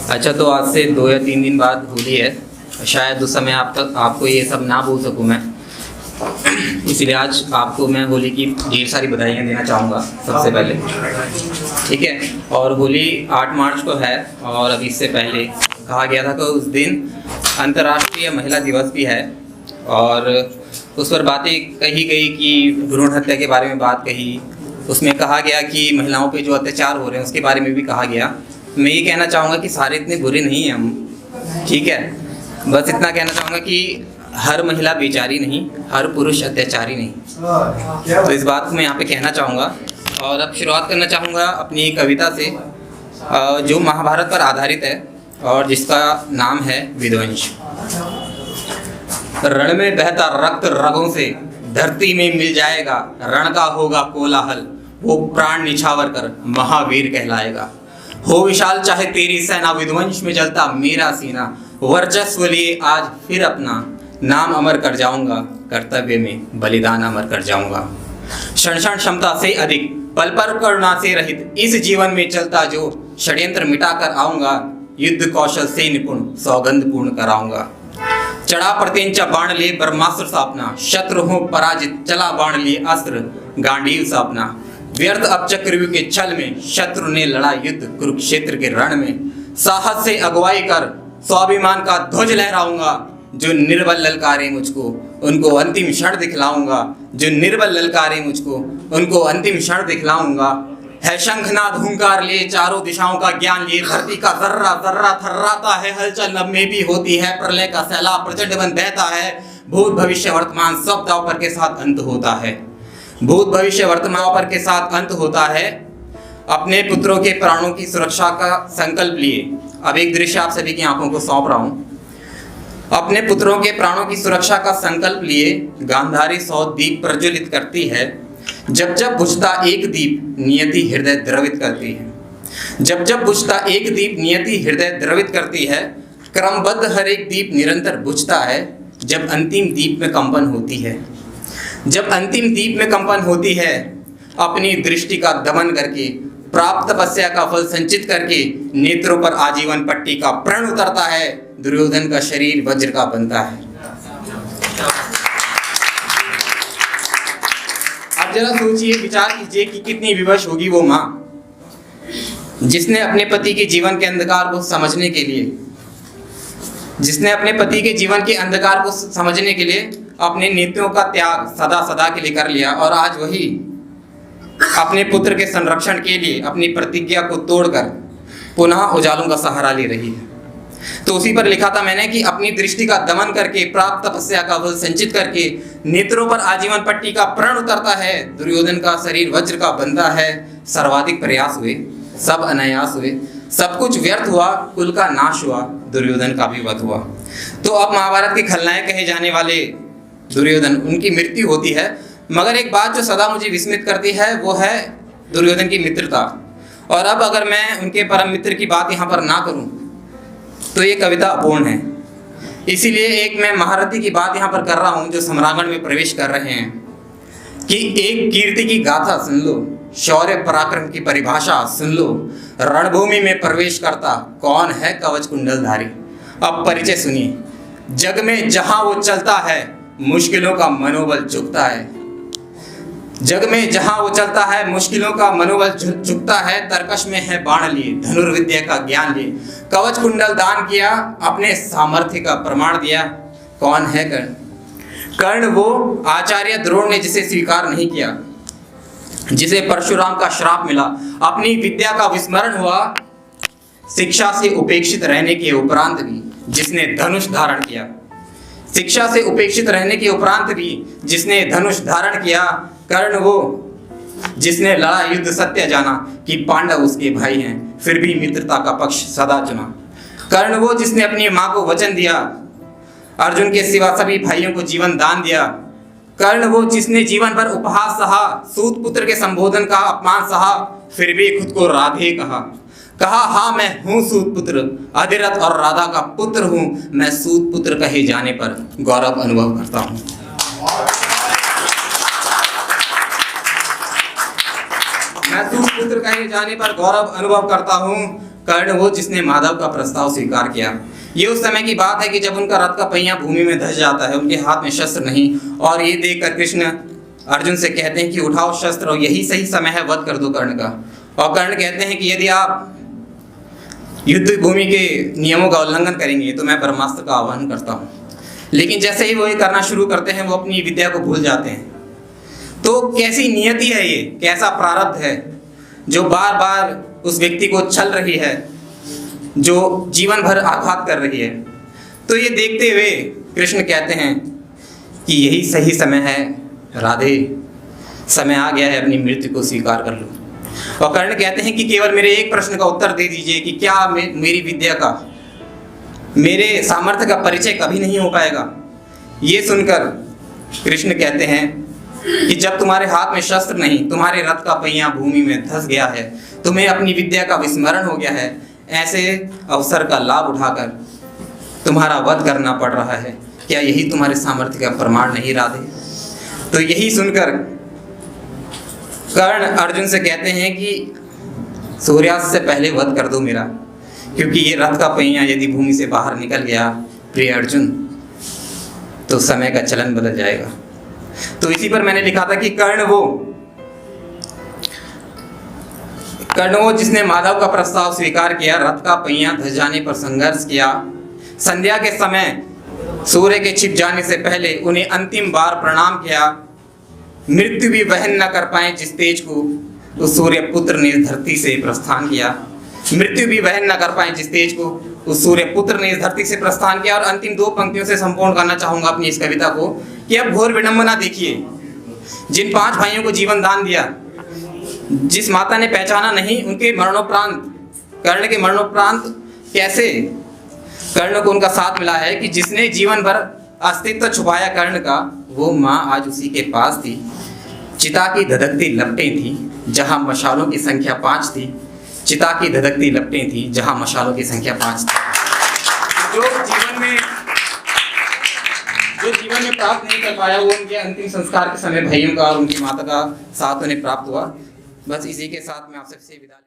अच्छा, तो आज से 2 या 3 दिन बाद होली है। शायद उस समय आपको ये सब ना बोल सकूं मैं, इसलिए आज आपको मैं होली की ढेर सारी बधाइयाँ देना चाहूँगा सबसे पहले, ठीक है। और होली 8 मार्च को है और अभी इससे पहले कहा गया था कि उस दिन अंतर्राष्ट्रीय महिला दिवस भी है और उस पर बातें कही गई कि भ्रूण हत्या के बारे में बात कही। उसमें कहा गया कि महिलाओं पे जो अत्याचार हो रहे हैं उसके बारे में भी कहा गया। मैं ये कहना चाहूँगा कि सारे इतने बुरे नहीं हैं हम, ठीक है। बस इतना कहना चाहूँगा कि हर महिला बेचारी नहीं, हर पुरुष अत्याचारी नहीं। तो इस बात को मैं यहाँ पे कहना चाहूँगा और अब शुरुआत करना चाहूँगा अपनी कविता से जो महाभारत पर आधारित है और जिसका नाम है विध्वंस। रण में बहता रक्त रगों से धरती में मिल जाएगा, रण का होगा कोलाहल, वो प्राण निछावर कर महावीर कहलाएगा। हो विशाल चाहे तेरी सेना, विध्वंस में जलता मेरा सीना, वर्चस्व लिए आज फिर अपना नाम अमर कर जाऊंगा, कर्तव्य में बलिदान अमर कर जाऊंगा। क्षण क्षण क्षमता से अधिक, पल पर करुणा से रहित, इस जीवन में चलता जो षड्यंत्र मिटा कर आऊंगा, युद्ध कौशल से निपुण सौगंध पूर्ण कराऊंगा। चढ़ा प्रत्यंचा बाण लिए ब्रह्मास्त्र सापना, शत्रु हो पराजित चला बाण लिए अस्त्र गांडीव सापना। व्यर्थ अब चक्रव्यूह के छल में शत्रु ने लड़ा युद्ध कुरुक्षेत्र के रण में। साहस से अगुवाई कर स्वाभिमान का ध्वज लहराऊंगा, जो निर्बल ललकारे मुझको उनको अंतिम क्षण दिखलाऊंगा, जो निर्बल ललकारे मुझको उनको अंतिम क्षण दिखलाऊंगा। है शंखनाद हुंकार लिए चारों दिशाओं का ज्ञान लिए, धरती का जर्रा जर्रा थर्राता है, हलचल नभ में भी होती है, प्रलय का सैलाब प्रचंड बन बहता है। भूत भविष्य वर्तमान सब दांव पर के साथ अंत होता है, भूत भविष्य वर्तमान पर के साथ अंत होता है। अपने पुत्रों के प्राणों की सुरक्षा का संकल्प लिए, अब एक दृश्य आप सभी की आंखों को सौंप रहा हूं। अपने पुत्रों के प्राणों की सुरक्षा का संकल्प लिए गांधारी 100 दीप प्रज्वलित करती है। जब जब बुझता एक दीप नियति हृदय द्रवित करती है, जब जब बुझता एक दीप नियति हृदय द्रवित करती है। क्रमबद्ध हर एक दीप निरंतर बुझता है, जब अंतिम दीप में कंपन होती है, जब अंतिम दीप में कंपन होती है। अपनी दृष्टि का दमन करके प्राप्त तपस्या का फल संचित करके नेत्रों पर आजीवन पट्टी का प्रण उतरता है, दुर्योधन का शरीर वज्र का बनता है। अब जरा सोचिए, विचार कीजिए कि कितनी विवश होगी वो माँ जिसने अपने पति के जीवन के अंधकार को समझने के लिए, जिसने अपने पति के जीवन के अंधकार को समझने के लिए अपने नीतियों का त्याग सदा सदा के लिए कर लिया और आज वही अपने पुत्र के संरक्षण के लिए अपनी प्रतिज्ञा को तोड़कर पुनः उजालों का सहारा ले रही है। तो उसी पर लिखा था मैंने कि अपनी दृष्टि का दमन करके प्राप्त तपस्या का फल संचित करके नेत्रों पर आजीवन पट्टी का प्रण उतरता है, दुर्योधन का शरीर वज्र का बनता है। सर्वाधिक प्रयास हुए, सब अनायास हुए, सब कुछ व्यर्थ हुआ, कुल का नाश हुआ, दुर्योधन का भी वध हुआ। तो अब महाभारत के खलनायक कहे जाने वाले दुर्योधन, उनकी मृत्यु होती है। मगर एक बात जो सदा मुझे विस्मित करती है वो है दुर्योधन की मित्रता। और अब अगर मैं उनके परम मित्र की बात यहाँ पर ना करूँ तो ये कविता अपूर्ण है। इसीलिए एक मैं महारथी की बात यहाँ पर कर रहा हूँ जो सम्रांगण में प्रवेश कर रहे हैं कि एक कीर्ति की गाथा सुन लो, शौर्य पराक्रम की परिभाषा सुन लो। रणभूमि में प्रवेश करता कौन है कवच कुंडलधारी। अब परिचय सुनिए। जग में जहां वो चलता है मुश्किलों का मनोबल झुकता है, जग में जहां वो चलता है मुश्किलों का मनोबल झुकता है। तरकश में है बाण लिए, धनुर्विद्या का ज्ञान लिए, कवच कुंडल दान किया, अपने सामर्थ्य का प्रमाण दिया। कौन है कर्ण? कर्ण वो आचार्य द्रोण ने जिसे स्वीकार नहीं किया, जिसे परशुराम का श्राप मिला, अपनी विद्या का विस्मरण हुआ, शिक्षा से उपेक्षित रहने के उपरांत भी जिसने धनुष धारण किया, शिक्षा से उपेक्षित रहने के उपरांत भी जिसने धनुष धारण किया। कर्ण वो जिसने लड़ा युद्ध सत्य जाना कि पांडव उसके भाई हैं, फिर भी मित्रता का पक्ष सदा चुना। कर्ण वो जिसने अपनी माँ को वचन दिया, अर्जुन के सिवा सभी भाइयों को जीवन दान दिया। कर्ण वो जिसने जीवन भर उपहास सहा, सूत पुत्र के संबोधन का अपमान सहा, फिर भी खुद को राधे कहा हाँ मैं हूँ सूत पुत्र, अधिरथ और राधा का पुत्र हूँ, मैं सूत पुत्र कहे जाने पर गौरव अनुभव करता हूँ। मैं सूत पुत्र कहे जाने पर गौरव अनुभव करता हूँ। कर्ण वो जिसने माधव का प्रस्ताव स्वीकार किया। ये उस समय की बात है कि जब उनका रथ का पहिया भूमि में धंस जाता है, उनके हाथ में शस्त्र नहीं, और ये देखकर कृष्ण अर्जुन से कहते हैं कि उठाओ शस्त्र और यही सही समय है, वध कर दो कर्ण का। और कर्ण कहते हैं कि यदि आप युद्ध भूमि के नियमों का उल्लंघन करेंगे तो मैं ब्रह्मास्त्र का आह्वान करता हूँ। लेकिन जैसे ही वो ये करना शुरू करते हैं, वो अपनी विद्या को भूल जाते हैं। तो कैसी नियति है ये, कैसा प्रारब्ध है जो बार बार उस व्यक्ति को छल रही है, जो जीवन भर आघात कर रही है। तो ये देखते हुए कृष्ण कहते हैं कि यही सही समय है राधे, समय आ गया है, अपनी मृत्यु को स्वीकार कर लो। और कर्ण कहते हैं कि केवल मेरे एक प्रश्न का उत्तर दे दीजिए कि क्या मेरी विद्या का, मेरे सामर्थ्य का परिचय कभी नहीं हो पाएगा। ये सुनकर कृष्ण कहते हैं कि जब तुम्हारे हाथ में शस्त्र नहीं, तुम्हारे रथ का पहिया भूमि में धंस गया है, तुम्हें अपनी विद्या का विस्मरण हो गया है, ऐसे अवसर का लाभ उठाकर तुम्हारा वध करना पड़ रहा है, क्या यही तुम्हारे सामर्थ्य का प्रमाण नहीं राधे? तो यही सुनकर कर्ण अर्जुन से कहते हैं कि सूर्यास्त से पहले वध कर दो मेरा, क्योंकि ये रथ का पहिया यदि भूमि से बाहर निकल गया प्रिय अर्जुन, तो समय का चलन बदल जाएगा। तो इसी पर मैंने लिखा था कि कर्ण वो जिसने माधव का प्रस्ताव स्वीकार किया, रथ का पहिया धस जाने पर संघर्ष किया, संध्या के समय सूर्य के छिप जाने से पहले उन्हें अंतिम बार प्रणाम किया, मृत्यु भी वहन न कर पाए जिस तेज को उस सूर्य पुत्र ने धरती से प्रस्थान किया, मृत्यु भी वहन न कर पाए जिस तेज को उस सूर्य पुत्र ने इस धरती से प्रस्थान किया। और अंतिम 2 पंक्तियों से संपूर्ण करना चाहूंगा अपनी इस कविता को कि अब घोर विडंबना देखिए, जिन 5 भाइयों को जीवन दान दिया, जिस माता ने पहचाना नहीं, उनके मरणोपरांत, कर्ण के मरणोपरांत कैसे कर्ण को उनका साथ मिला है कि जिसने जीवन भर अस्तित्व छुपाया कर्ण का, वो माँ आज उसी के पास थी। चिता की धधकती लपटें थी जहाँ मशालों की संख्या 5 थी, चिता की धधकती लपटें थी जहाँ मशालों की संख्या 5 थी। जो जीवन में प्राप्त नहीं कर पाया, वो उनके अंतिम संस्कार के समय भाइयों का और उनकी माता का साथ उन्हें प्राप्त हुआ। बस इसी के साथ मैं आप सबसे विदा